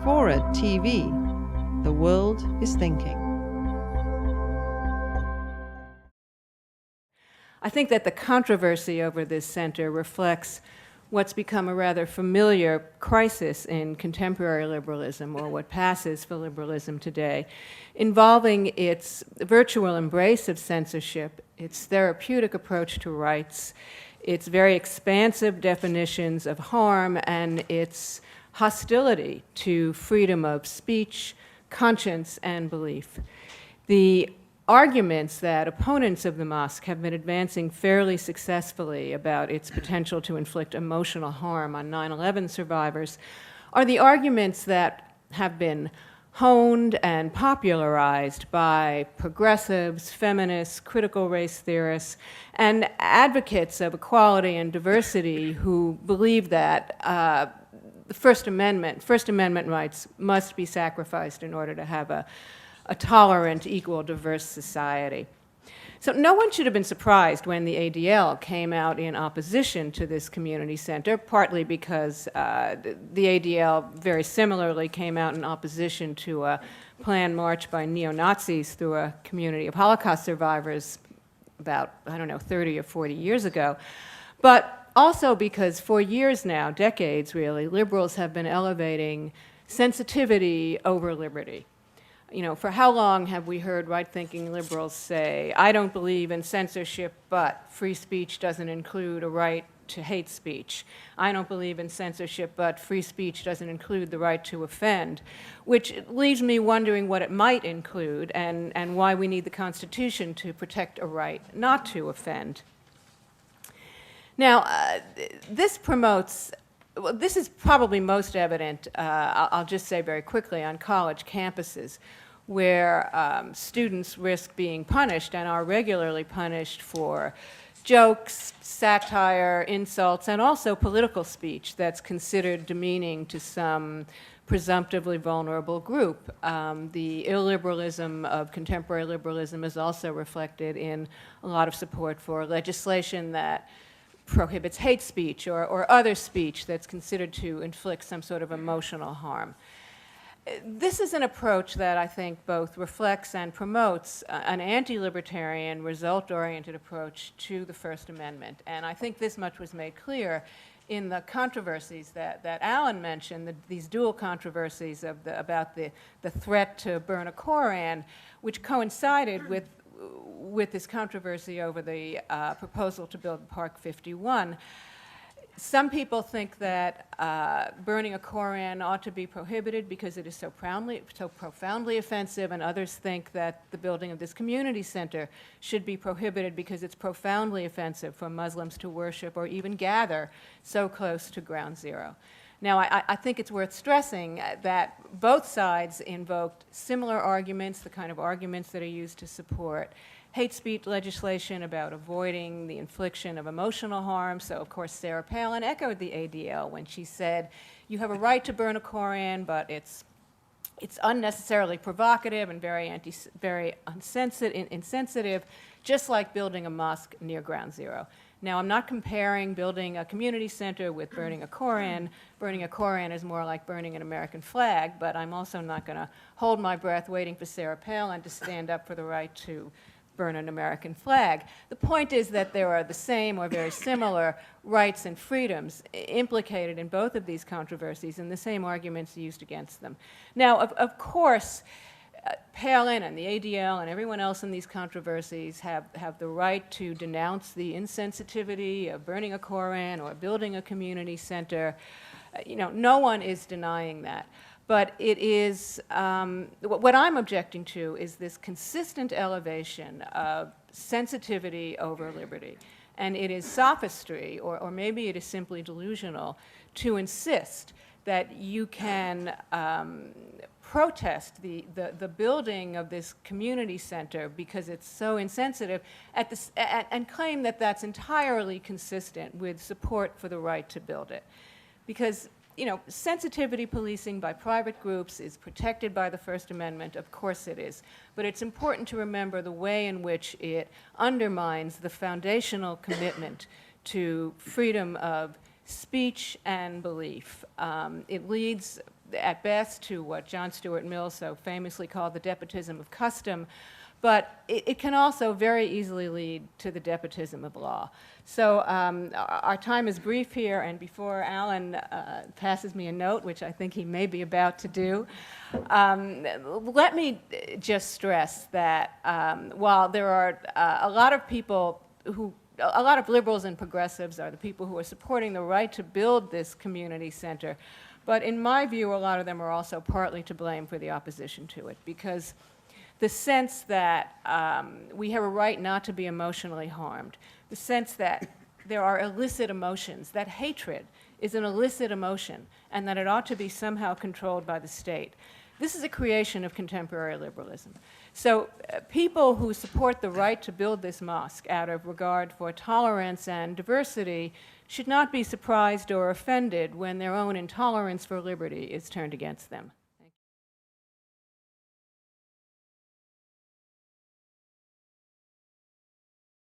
FORA.tv. The world is thinking. I think that the controversy over this center reflects what's become a rather familiar crisis in contemporary liberalism, or what passes for liberalism today, involving its virtual embrace of censorship, its therapeutic approach to rights, its very expansive definitions of harm, and its hostility to freedom of speech, conscience, and belief. The arguments that opponents of the mosque have been advancing fairly successfully about its potential to inflict emotional harm on 9/11 survivors are the arguments that have been honed and popularized by progressives, feminists, critical race theorists, and advocates of equality and diversity who believe that the First Amendment rights must be sacrificed in order to have a tolerant, equal, diverse society. So no one should have been surprised when the ADL came out in opposition to this community center, partly because the ADL very similarly came out in opposition to a planned march by neo-Nazis through a community of Holocaust survivors about, 30 or 40 years ago. But also because for years now, decades really, liberals have been elevating sensitivity over liberty. For how long have we heard right-thinking liberals say, I don't believe in censorship, but free speech doesn't include a right to hate speech. I don't believe in censorship, but free speech doesn't include the right to offend, which leaves me wondering what it might include and why we need the Constitution to protect a right not to offend. Now, this is probably most evident, I'll just say very quickly, on college campuses, where students risk being punished and are regularly punished for jokes, satire, insults, and also political speech that's considered demeaning to some presumptively vulnerable group. The illiberalism of contemporary liberalism is also reflected in a lot of support for legislation that prohibits hate speech or other speech that's considered to inflict some sort of emotional harm. This is an approach that I think both reflects and promotes an anti-libertarian, result-oriented approach to the First Amendment. And I think this much was made clear in the controversies that Alan mentioned, these dual controversies about the threat to burn a Koran, which coincided with this controversy over the proposal to build Park 51. Some people think that burning a Koran ought to be prohibited because it is so profoundly offensive, and others think that the building of this community center should be prohibited because it's profoundly offensive for Muslims to worship or even gather so close to ground zero. Now, I think it's worth stressing that both sides invoked similar arguments, the kind of arguments that are used to support hate speech legislation about avoiding the infliction of emotional harm. So, of course, Sarah Palin echoed the ADL when she said, you have a right to burn a Koran, but it's unnecessarily provocative and very insensitive, just like building a mosque near ground zero. Now, I'm not comparing building a community center with burning a Koran. Burning a Koran is more like burning an American flag, but I'm also not going to hold my breath waiting for Sarah Palin to stand up for the right to burn an American flag. The point is that there are the same or very similar rights and freedoms implicated in both of these controversies and the same arguments used against them. Now, of course, Palin and the ADL and everyone else in these controversies have the right to denounce the insensitivity of burning a Koran or building a community center. No one is denying that. But it is, what I'm objecting to is this consistent elevation of sensitivity over liberty. And it is sophistry, or maybe it is simply delusional, to insist that you can protest the building of this community center because it's so insensitive and claim that that's entirely consistent with support for the right to build it. Because sensitivity policing by private groups is protected by the First Amendment, of course it is, but it's important to remember the way in which it undermines the foundational commitment to freedom of speech and belief. It leads at best to what John Stuart Mill so famously called the despotism of custom, but it can also very easily lead to the despotism of law. So our time is brief here, and before Alan passes me a note, which I think he may be about to do, let me just stress that while there are a lot of people a lot of liberals and progressives are the people who are supporting the right to build this community center, but in my view, a lot of them are also partly to blame for the opposition to it, because the sense that we have a right not to be emotionally harmed, the sense that there are illicit emotions, that hatred is an illicit emotion, and that it ought to be somehow controlled by the state. This is a creation of contemporary liberalism. So people who support the right to build this mosque out of regard for tolerance and diversity should not be surprised or offended when their own intolerance for liberty is turned against them.